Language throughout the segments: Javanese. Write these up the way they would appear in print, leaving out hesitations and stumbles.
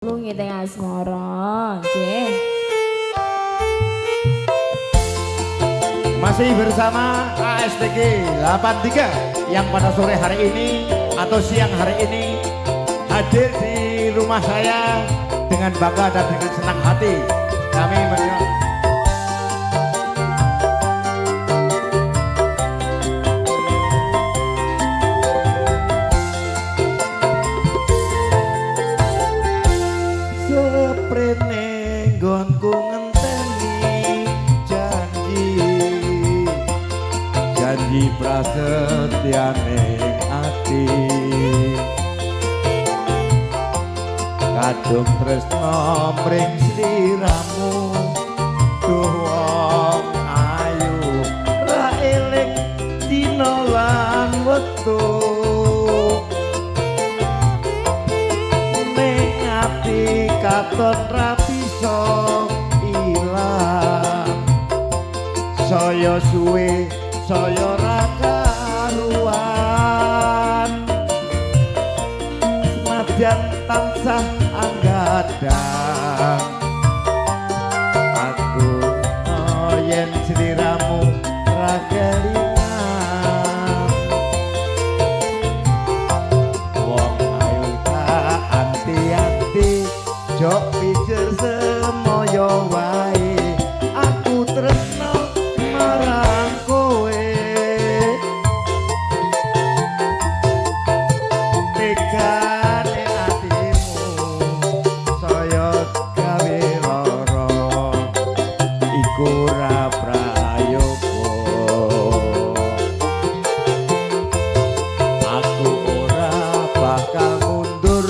Lungi tengah Asmara, Cih. Masih bersama ASTG 83 yang pada sore hari ini atau siang hari ini hadir di rumah saya dengan bangga dan dengan senang hati. Kami seprene nggonku ngenteni janji prasetyane ati kadung tresno mring sliramu duh wong ayu ra eling dina lan wektu ning ati katon ra bisa ilang saya suwe saya ra karuan senajan tansah anggadang aku yen sliramu ra kelingan wong ayu tak anti-anti jok pijer semoyo wae aku tresno marang kowe tegane atimu saya gawe lara iku ora prayoga aku ora bakal mundur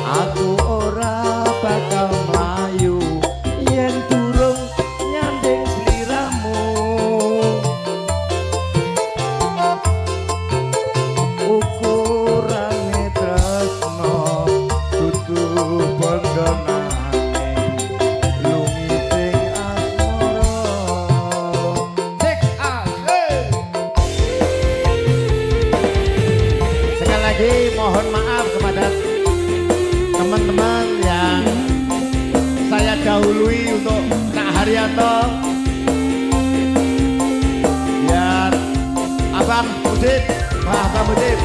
aku ora bakal mlayu yen durung nyanding sliramu ukurane tresno dudu bondo nanging lumiting asmara cek asik. Sekali lagi mohon maaf kepada teman-teman yang saya dahului untuk Kak Haryanto biar Abang Mudin, Abang Mudin.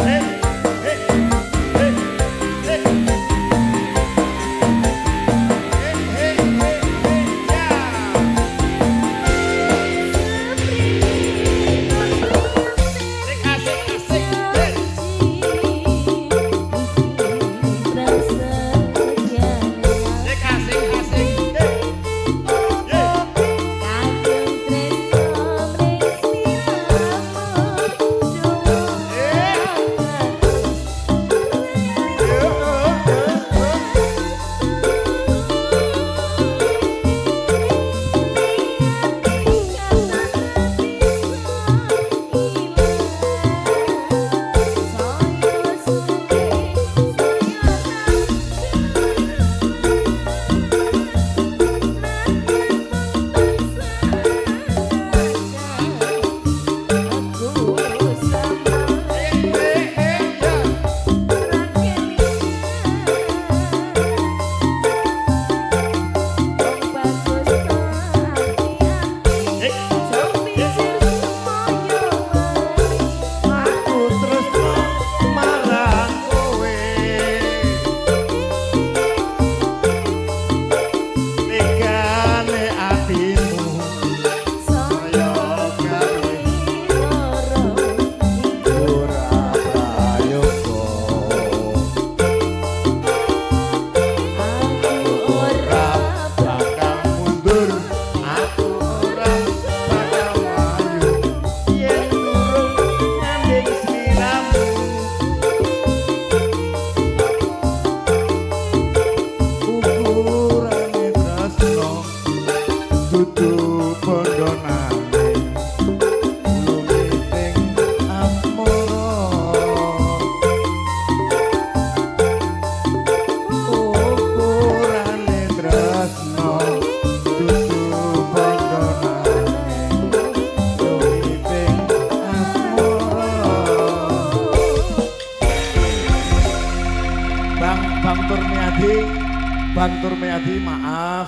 Kadung tresno mring sliramu Turmiadi, Bang Turmiadi, maaf